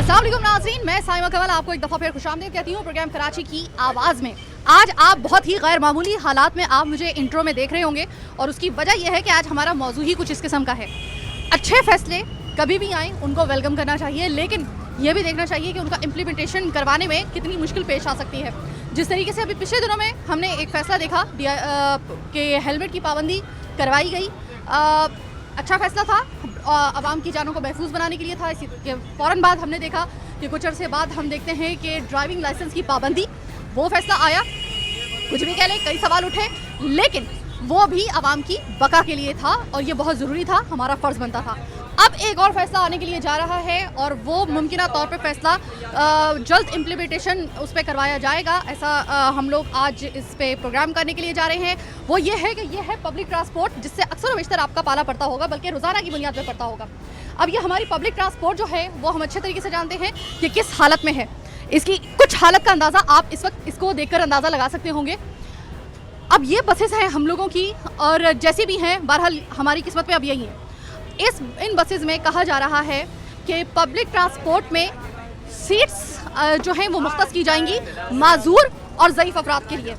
अस्सलाम वालेकुम नाज़रीन, मैं साइमा कमल आपको एक दफ़ा फिर खुशामदीद कहती हूँ प्रोग्राम कराची की आवाज़ में। आज आप बहुत ही गैर मामूली हालात में आप मुझे इंट्रो में देख रहे होंगे और उसकी वजह यह है कि आज हमारा मौजू ही कुछ इस किस्म का है। अच्छे फैसले कभी भी आएँ उनको वेलकम करना चाहिए, लेकिन ये भी देखना चाहिए कि उनका इम्प्लीमेंटेशन करवाने में कितनी मुश्किल पेश आ सकती है। जिस तरीके से अभी पिछले दिनों में हमने एक फ़ैसला देखा कि हेलमेट की पाबंदी करवाई गई, अच्छा फ़ैसला था, आवाम की जानों को महफूज बनाने के लिए था। इसी के फ़ौरन बाद हमने देखा कि कुछ अरसे बाद हम देखते हैं कि ड्राइविंग लाइसेंस की पाबंदी, वो फ़ैसला आया। कुछ भी कह लें, कई सवाल उठे, लेकिन वो भी आवाम की बका के लिए था और ये बहुत ज़रूरी था, हमारा फ़र्ज़ बनता था। अब एक और फैसला आने के लिए जा रहा है और वो मुमकिना तौर पे फैसला जल्द इम्प्लीमेंटेशन उस पर करवाया जाएगा। ऐसा हम लोग आज इस पे प्रोग्राम करने के लिए जा रहे हैं। वो ये है कि ये है पब्लिक ट्रांसपोर्ट, जिससे अक्सर व बेशतर आपका पाला पड़ता होगा, बल्कि रोज़ाना की बुनियाद पर पड़ता होगा। अब ये हमारी पब्लिक ट्रांसपोर्ट जो है वो हम अच्छे तरीके से जानते हैं कि किस हालत में है। इसकी कुछ हालत का अंदाज़ा आप इस वक्त इसको देखकर अंदाज़ा लगा सकते होंगे। अब ये बसेस हैं हम लोगों की, और जैसी भी हैं बहरहाल हमारी किस्मत में अब यही है। इन बसेस में कहा जा रहा है कि पब्लिक ट्रांसपोर्ट में सीट्स जो हैं वो मुख्तस की जाएंगी माजूर और ज़ईफ़ अफराद के लिए।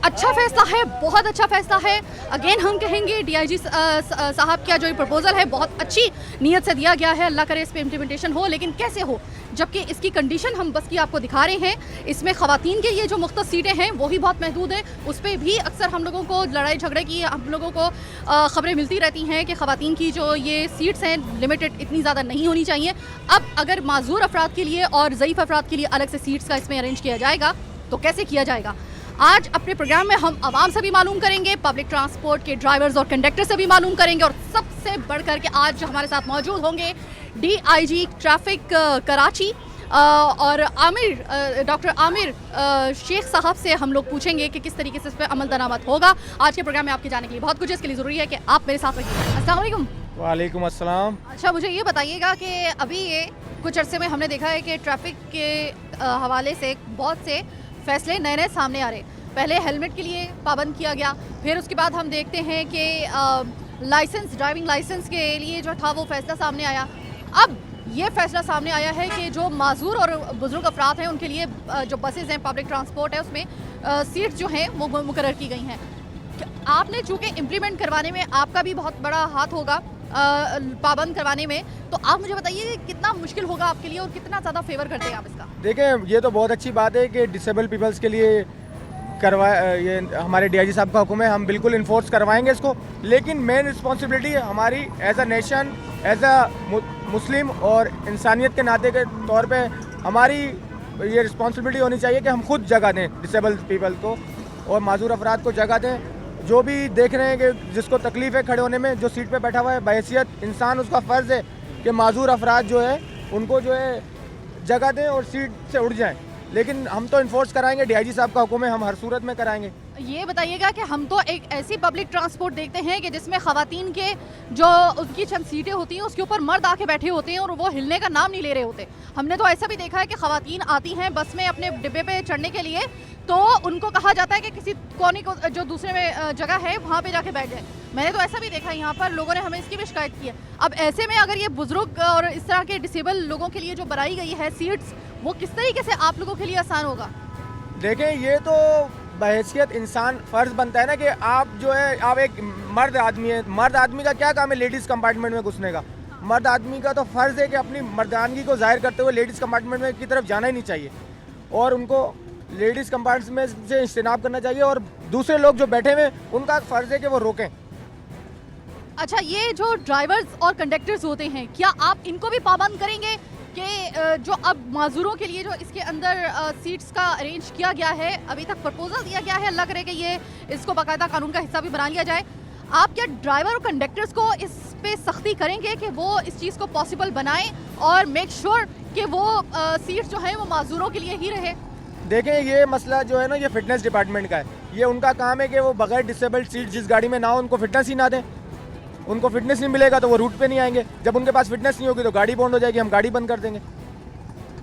अच्छा फ़ैसला है, बहुत अच्छा फ़ैसला है। अगेन हम कहेंगे डीआईजी साहब का जो ये प्रपोज़ल है बहुत अच्छी नीयत से दिया गया है, अल्लाह करे इस पे इम्प्लीमेंटेशन हो, लेकिन कैसे हो, जबकि इसकी कंडीशन हम बस की आपको दिखा रहे हैं। इसमें ख़वातीन के लिए जो मुख्तस सीटें हैं वो ही बहुत महदूद हैं, उस पर भी अक्सर हम लोगों को लड़ाई झगड़े की हम लोगों को ख़बरें मिलती रहती हैं कि ख़वातीन की जो ये सीट्स हैं लिमिटेड इतनी ज़्यादा नहीं होनी चाहिए। अब अगर माजूर अफराद के लिए और ज़ईफ़ अफराद के लिए अलग से सीट्स का इसमें अरेंज किया जाएगा तो कैसे किया जाएगा। आज अपने प्रोग्राम में हम आवाम से भी मालूम करेंगे, पब्लिक ट्रांसपोर्ट के ड्राइवर्स और कंडक्टर से भी मालूम करेंगे, और सबसे बढ़कर के आज हमारे साथ मौजूद होंगे डीआईजी ट्रैफिक कराची और डॉक्टर आमिर शेख साहब से हम लोग पूछेंगे कि किस तरीके से इस पर अमल दरामद होगा। आज के प्रोग्राम में आपके जाने के लिए बहुत कुछ है, इसके लिए ज़रूरी है कि आप मेरे साथ रहिए। अस्सलाम वालेकुम। वालेकुम अस्सलाम। अच्छा, मुझे ये बताइएगा कि अभी ये कुछ अरसे में हमने देखा है कि ट्रैफिक के हवाले से बहुत से फैसले नए नए सामने आ रहे। पहले हेलमेट के लिए पाबंद किया गया, फिर उसके बाद हम देखते हैं कि लाइसेंस, ड्राइविंग लाइसेंस के लिए जो था वो फैसला सामने आया। अब ये फैसला सामने आया है कि जो माजूर और बुजुर्ग अफराद हैं उनके लिए जो बसेस हैं, पब्लिक ट्रांसपोर्ट है, उसमें सीट्स जो हैं वो मुकर्रर की गई हैं। आपने चूँकि इम्प्लीमेंट करवाने में आपका भी बहुत बड़ा हाथ होगा पाबंद करवाने में, तो आप मुझे बताइए कितना मुश्किल होगा आपके लिए और कितना ज़्यादा फेवर करते हैं आप इसका। देखें, ये तो बहुत अच्छी बात है कि डिसेबल पीपल्स के लिए ये हमारे डीआईजी साहब का हुक्म है, हम बिल्कुल इन्फोर्स करवाएंगे इसको। लेकिन मेन रिस्पॉन्सिबिलिटी हमारी as a nation, as a Muslim और इंसानियत के नाते के तौर पे हमारी ये रिस्पॉन्सिबिलिटी होनी चाहिए कि हम खुद जगह दें डिसेबल पीपल को और माजूर अफराद को जगह दें। जो भी देख रहे हैं कि जिसको तकलीफ़ है खड़े होने में, जो सीट पे बैठा हुआ है, बहैसियत इंसान उसका फ़र्ज़ है कि माजूर अफराद जो है उनको जो है जगह दें और सीट से उठ जाएं। लेकिन हम तो इन्फोर्स कराएंगे, डीआईजी साहब का हुक्म है, हम हर सूरत में कराएंगे। ये बताइएगा कि हम तो एक ऐसी पब्लिक ट्रांसपोर्ट देखते हैं कि जिसमें ख़वातीन के जो उनकी चंद सीटें होती हैं उसके ऊपर मर्द आके बैठे होते हैं और वो हिलने का नाम नहीं ले रहे होते। हमने तो ऐसा भी देखा है कि ख़वातीन आती हैं बस में अपने डिब्बे पे चढ़ने के लिए, तो उनको कहा जाता है कि किसी कोने को जो दूसरे में जगह है वहाँ पे जाके बैठ जाए। मैंने तो ऐसा भी देखा है, यहाँ पर लोगों ने हमें इसकी भी शिकायत की है। अब ऐसे में अगर ये बुजुर्ग और इस तरह के डिसेबल लोगों के लिए जो बनाई गई है सीट्स, वो किस तरीके से आप लोगों के लिए आसान होगा। देखें, ये तो बहैसियत इंसान फ़र्ज़ बनता है ना कि आप जो है, आप एक मर्द आदमी है, मर्द आदमी का क्या काम है लेडीज़ कंपार्टमेंट में घुसने का। मर्द आदमी का तो फ़र्ज़ है कि अपनी मर्दानगी को ज़ाहिर करते हुए लेडीज़ कंपार्टमेंट में की तरफ जाना ही नहीं चाहिए और उनको लेडीज़ कंपार्टमेंट से इज्तिनाब करना चाहिए, और दूसरे लोग जो बैठे हुए उनका फ़र्ज़ है कि वो रोकें। अच्छा, ये जो ड्राइवर्स और कंडक्टर्स होते हैं, क्या आप इनको भी पाबंद करेंगे कि जो अब माजूरों के लिए जो इसके अंदर सीट्स का अरेंज किया गया है, अभी तक प्रपोजल दिया गया है, अल्लाह करे कि ये इसको बाकायदा कानून का हिस्सा भी बना लिया जाए, आप क्या ड्राइवर और कंडक्टर्स को इस पे सख्ती करेंगे कि वो इस चीज़ को पॉसिबल बनाएं और मेक श्योर कि वो सीट्स जो हैं वो माजूरों के लिए ही रहे। देखें, ये मसला जो है ना, ये फिटनेस डिपार्टमेंट का है। ये उनका काम है कि वो बगैर डिसेबल्ड सीट जिस गाड़ी में ना हो उनको फिटनेस ही ना दें। उनको फिटनेस नहीं मिलेगा तो वो रूट पे नहीं आएंगे। जब उनके पास फिटनेस नहीं होगी तो गाड़ी बंद हो जाएगी, हम गाड़ी बंद कर देंगे।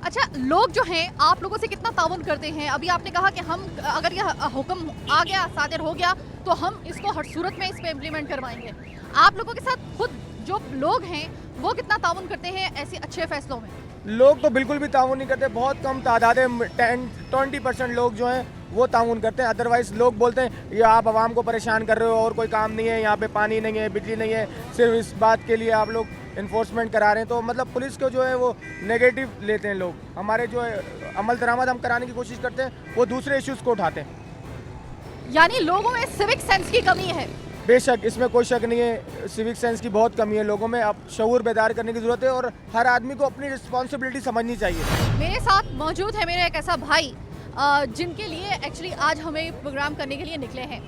अच्छा, लोग जो हैं आप लोगों से कितना ताउन करते हैं। अभी आपने कहा कि हम अगर यह हुक्म आ गया, सादिर हो गया, तो हम इसको हर सूरत में इस पर इम्प्लीमेंट करवाएंगे। आप लोगों के साथ खुद जो लोग हैं वो कितना ताउन करते हैं ऐसे अच्छे फैसलों में? लोग तो बिल्कुल भी ताउन नहीं करते, बहुत कम तादाद है, 10-20% लोग जो हैं वो ताउन करते हैं। अदरवाइज लोग बोलते हैं ये आप आवाम को परेशान कर रहे हो और कोई काम नहीं है, यहाँ पे पानी नहीं है, बिजली नहीं है, सिर्फ इस बात के लिए आप लोग इन्फोर्समेंट करा रहे हैं। तो मतलब पुलिस को जो है वो नेगेटिव लेते हैं लोग। हमारे जो है अमल दरामद हम कराने की कोशिश करते हैं, वो दूसरे इश्यूज़ को उठाते हैं। यानी लोगों में सिविक सेंस की कमी है। बेशक, इसमें कोई शक नहीं है, सिविक सेंस की बहुत कमी है लोगों में। अब शऊर बेदार करने की ज़रूरत है और हर आदमी को अपनी रिस्पॉन्सिबिलिटी समझनी चाहिए। मेरे साथ मौजूद है मेरा एक ऐसा भाई जिनके लिए एक्चुअली आज हमें प्रोग्राम करने के लिए निकले हैं।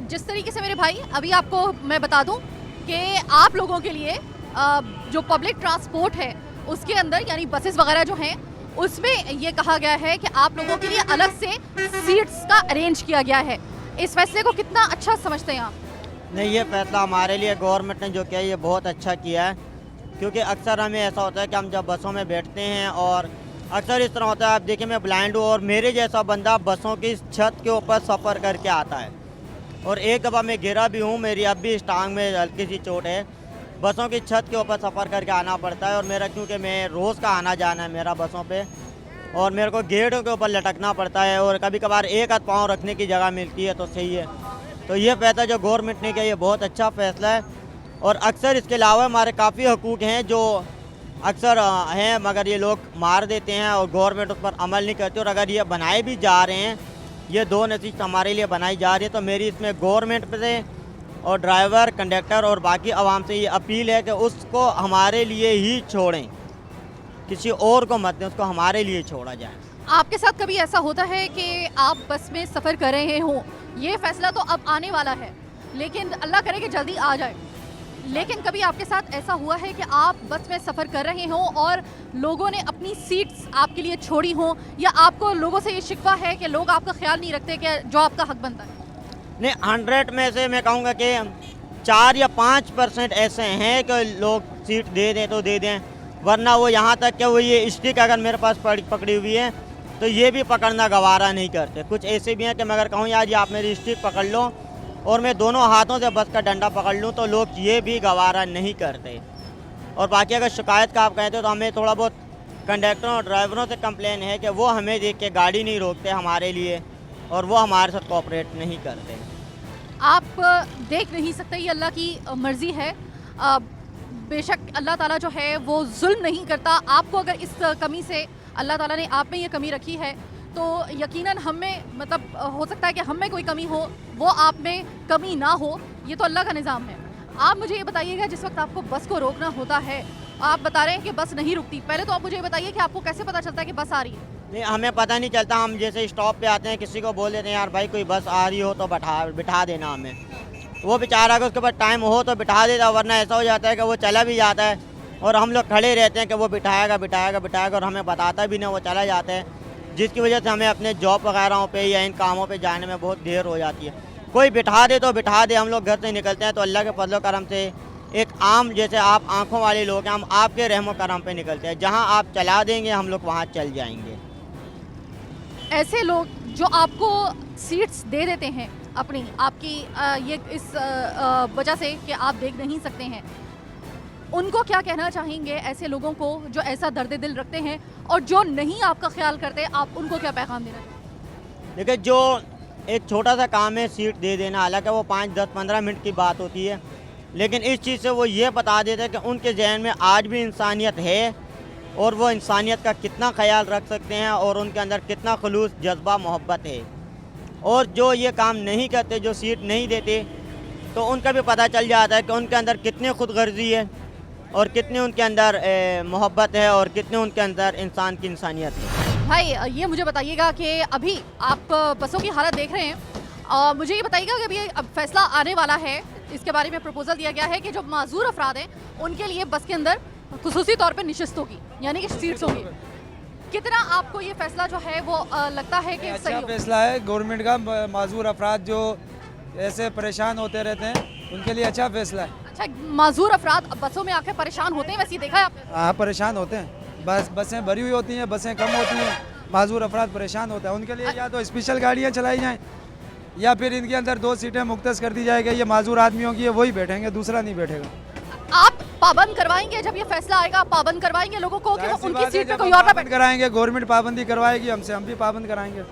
जिस तरीके से मेरे भाई, अभी आपको मैं बता दूं कि आप लोगों के लिए जो पब्लिक ट्रांसपोर्ट है उसके अंदर यानी बसेस वगैरह जो हैं उसमें ये कहा गया है कि आप लोगों के लिए अलग से सीट्स का अरेंज किया गया है। इस फैसले को कितना अच्छा समझते हैं आप? नहीं, ये फैसला हमारे लिए गवर्नमेंट ने जो किया है ये बहुत अच्छा किया है, क्योंकि अक्सर हमें ऐसा होता है कि हम जब बसों में बैठते हैं और अक्सर इस तरह होता है, आप देखिए मैं ब्लाइंड हूँ और मेरे जैसा बंदा बसों की छत के ऊपर सफ़र करके आता है और एक दफ़ा मैं गिरा भी हूँ, मेरी अब भी इस टांग में हल्की सी चोट है। बसों की छत के ऊपर सफ़र करके आना पड़ता है और मेरा क्योंकि मैं रोज़ का आना जाना है मेरा बसों पे और मेरे को गेटों के ऊपर लटकना पड़ता है और कभी कभार एक आध पाँव रखने की जगह मिलती है तो सही है। तो ये फैसला जो गवर्नमेंट ने किया ये बहुत अच्छा फैसला है और अक्सर इसके अलावा हमारे काफ़ी हकूक़ हैं जो अक्सर हैं मगर ये लोग मार देते हैं और गवर्नमेंट उस पर अमल नहीं करती। और अगर ये बनाए भी जा रहे हैं, ये 2 नसीहत हमारे लिए बनाई जा रही है, तो मेरी इसमें गवर्नमेंट से और ड्राइवर, कंडक्टर और बाकी आवाम से ये अपील है कि उसको हमारे लिए ही छोड़ें, किसी और को मत दें, उसको हमारे लिए छोड़ा जाए। आपके साथ कभी ऐसा होता है कि आप बस में सफ़र कर रहे हो, ये फैसला तो अब आने वाला है लेकिन अल्लाह करे कि जल्दी आ जाए, लेकिन कभी आपके साथ ऐसा हुआ है कि आप बस में सफ़र कर रहे हो और लोगों ने अपनी सीट्स आपके लिए छोड़ी हो, या आपको लोगों से ये शिकवा है कि लोग आपका ख्याल नहीं रखते कि जो आपका हक बनता है? नहीं, 100 में से मैं कहूँगा कि 4 या 5% ऐसे हैं कि लोग सीट दे दें तो दे दें, वरना वो यहाँ तक कि वो ये स्टिक अगर मेरे पास पकड़ी हुई है तो ये भी पकड़ना गवारा नहीं करते। कुछ ऐसे भी हैं कि मैं अगर कहूँ यार जी आप मेरी स्टिक पकड़ लो और मैं दोनों हाथों से बस का डंडा पकड़ लूँ तो लोग ये भी गवारा नहीं करते। और बाकी अगर शिकायत का आप कहते हो तो हमें थोड़ा बहुत कंडक्टरों और ड्राइवरों से कंप्लेन है कि वो हमें देख के गाड़ी नहीं रोकते हमारे लिए और वो हमारे साथ कोऑपरेट नहीं करते। आप देख नहीं सकते, ये अल्लाह की मर्ज़ी है। बेशक अल्लाह ताला जो है वो जुल्म नहीं करता। आपको अगर इस कमी से अल्लाह ताला ने आप में ये कमी रखी है तो यकीनन हम में, मतलब हो सकता है कि हम में कोई कमी हो, वो आप में कमी ना हो, ये तो अल्लाह का निज़ाम है। आप मुझे ये बताइएगा, जिस वक्त आपको बस को रोकना होता है, आप बता रहे हैं कि बस नहीं रुकती, पहले तो आप मुझे ये बताइए कि आपको कैसे पता चलता है कि बस आ रही है? नहीं, हमें पता नहीं चलता। हम जैसे स्टॉप पे आते हैं किसी को बोल देते हैं यार भाई कोई बस आ रही हो तो बिठा देना हमें, वो बेचारा अगर उसके पास टाइम हो तो बिठा देता, वरना ऐसा हो जाता है कि वो चला भी जाता है और हम लोग खड़े रहते हैं कि वो बिठाएगा और हमें बताता भी नहीं, वो चला जाता है, जिसकी वजह से हमें अपने जॉब वगैरह पे या इन कामों पे जाने में बहुत देर हो जाती है। कोई बिठा दे तो बिठा दे, हम लोग घर से निकलते हैं तो अल्लाह के फजल करम से एक आम, जैसे आप आंखों वाले लोग हैं, हम आपके रहमो करम पे निकलते हैं, जहाँ आप चला देंगे हम लोग वहाँ चल जाएंगे। ऐसे लोग जो आपको सीट्स दे देते हैं अपनी, आपकी ये इस वजह से कि आप देख नहीं सकते हैं, उनको क्या कहना चाहेंगे ऐसे लोगों को जो ऐसा दर्द दिल रखते हैं और जो नहीं आपका ख्याल करते, आप उनको क्या पैगाम देना चाहेंगे? देखिए, जो एक छोटा सा काम है सीट दे देना, हालांकि वो 5, 10, 15 मिनट की बात होती है, लेकिन इस चीज़ से वो ये बता देते हैं कि उनके जहन में आज भी इंसानियत है और वो इंसानियत का कितना ख्याल रख सकते हैं और उनके अंदर कितना खुलूस जज्बा मोहब्बत है। और जो ये काम नहीं करते, जो सीट नहीं देते, तो उनका भी पता चल जाता है कि उनके अंदर कितनी खुदगर्जी है और कितनी उनके अंदर मोहब्बत है और कितने उनके अंदर इंसान की इंसानियत है। भाई ये मुझे बताइएगा कि अभी आप बसों की हालत देख रहे हैं, और मुझे ये बताइएगा कि अभी अब फैसला आने वाला है, इसके बारे में प्रपोजल दिया गया है कि जो माजूर अफराद हैं उनके लिए बस के अंदर खुसूसी तौर पे नशिस्त होगी, यानी कि सीट्स होगी। कितना आपको ये फैसला जो है वो लगता है कि अच्छा सही हो? फैसला है गवर्नमेंट का। माजूर अफराद जो ऐसे परेशान होते रहते हैं उनके लिए अच्छा फैसला है। अच्छा, माजूर अफराद बसों में आके परेशान होते हैं, वैसे ही देखा है आपने? हाँ, परेशान होते हैं। बसें भरी हुई होती हैं, बसें कम होती हैं, माजूर अफराद परेशान होता है। उनके लिए या तो स्पेशल गाड़ियाँ चलाई जाएँ या फिर इनके अंदर 2 सीटें मुख्तस कर दी जाएगी, ये माजूर आदमियों की है, वही बैठेंगे, दूसरा नहीं बैठेगा। आप पाबंद करवाएंगे जब ये फैसला आएगा, आप पाबंद करवाएंगे लोगों को कि वो जाहिर सी उनकी बात है, सीट पे जब कोई हम और ना पाबंद बैठे? कराएंगे, गवर्नमेंट पाबंदी करवाएगी हमसे, हम भी पाबंद कराएंगे।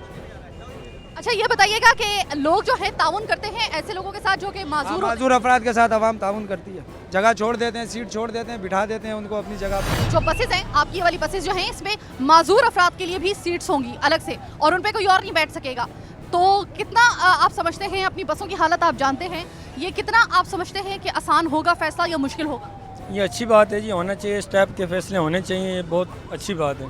अच्छा ये बताइएगा कि लोग जो है ताउन करते हैं ऐसे लोगों के साथ जो कि हाँ, माजूर होते माजूर अफराद के साथ अवाम ताउन करती है, जगह छोड़ देते हैं, सीट छोड़ देते हैं, बिठा देते हैं उनको अपनी जगह पर। हैं। जो बसेस हैं, आपकी ये वाली बसेस जो हैं, इसमें माजूर अफराद के लिए भी सीट्स होंगी अलग से और उन पे कोई और नहीं बैठ सकेगा। तो कितना आप समझते हैं, अपनी बसों की हालत आप जानते हैं, ये कितना आप समझते हैं कि आसान होगा फैसला या मुश्किल होगा? ये अच्छी बात है जी, होना चाहिए, इस टाइप के फैसले होने चाहिए, ये बहुत अच्छी बात है।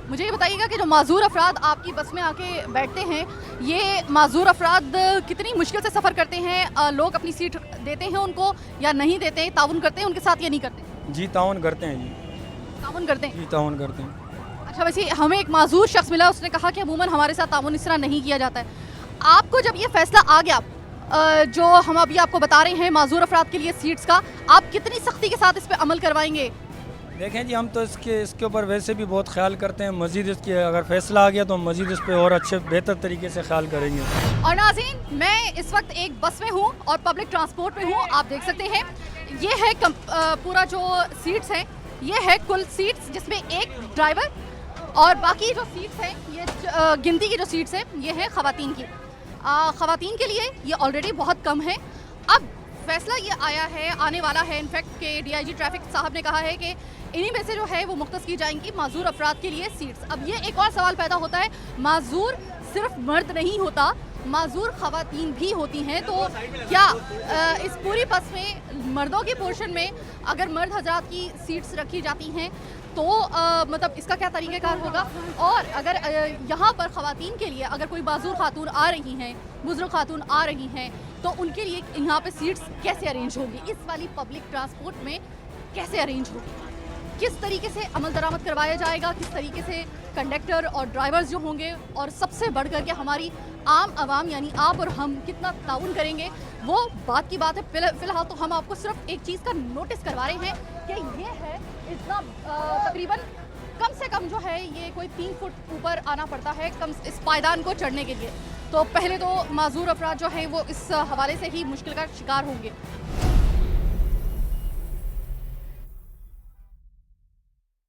मुझे ये बताइएगा कि जो माजूर अफराद आपकी बस में आके बैठते हैं, ये माजूर अफराद कितनी मुश्किल से सफ़र करते हैं? लोग अपनी सीट देते हैं उनको या नहीं देते, ताउन करते हैं उनके साथ या नहीं करते? जी ताउन करते हैं जी, ताउन करते हैं। जी ताउन करते हैं। अच्छा वैसे हमें एक माजूर शख्स मिला, उसने कहा कि अमूमन हमारे साथ ताउन इस तरह नहीं किया जाता है। आपको जब ये फैसला आ गया जो हम अभी आपको बता रहे हैं माजूर अफराद के लिए सीट्स का, आप कितनी सख्ती के साथ इस पर अमल करवाएंगे? देखें जी, हम तो इसके ऊपर वैसे भी बहुत ख्याल करते हैं, मज़ीद इसके अगर फैसला आ गया तो हम मज़ीद इस पर और अच्छे बेहतर तरीके से ख्याल करेंगे। और नाज़रीन, मैं इस वक्त एक बस में हूँ और पब्लिक ट्रांसपोर्ट में हूँ। आप देख सकते हैं ये है पूरा जो सीट्स हैं, ये है कुल सीट्स जिसमें एक ड्राइवर और बाकी जो सीट्स हैं, ये गिनती की जो सीट्स हैं ये हैं ख़वातीन की। ख़वातीन के लिए ये ऑलरेडी बहुत कम है। अब फैसला ये आया है, आने वाला है इनफैक्ट के डीआईजी ट्रैफिक साहब ने कहा है कि इन्हीं में से जो है वो मुख्तस की जाएंगी माजूर अफराद के लिए सीट्स। अब ये एक और सवाल पैदा होता है, माजूर सिर्फ मर्द नहीं होता, माजूर ख़वातीन भी होती हैं, तो क्या इस पूरी बस में मर्दों की पोर्शन में अगर मर्द हजरात की सीट्स रखी जाती हैं तो मतलब इसका क्या तरीक़ाकार होगा? और अगर यहाँ पर ख़वातीन के लिए अगर कोई माजूर खातून आ रही हैं, बुजुर्ग खातून आ रही हैं, तो उनके लिए यहाँ पे सीट्स कैसे अरेंज होंगी? इस वाली पब्लिक ट्रांसपोर्ट में कैसे अरेंज होगी? किस तरीके से अमल दरामद करवाया जाएगा? किस तरीके से कंडक्टर और ड्राइवर्स जो होंगे, और सबसे बढ़ कर के हमारी आम आवाम यानी आप और हम कितना ताउन करेंगे, वो बात की बात है। फ़िलहाल तो हम आपको सिर्फ एक चीज़ का नोटिस करवा रहे हैं कि ये है इतना तकरीबन कम से कम जो है ये कोई 3 फुट ऊपर आना पड़ता है कम इस पायदान को चढ़ने के लिए। तो पहले तो माजूर अफराद जो हैं वो इस हवाले से ही मुश्किल का शिकार होंगे।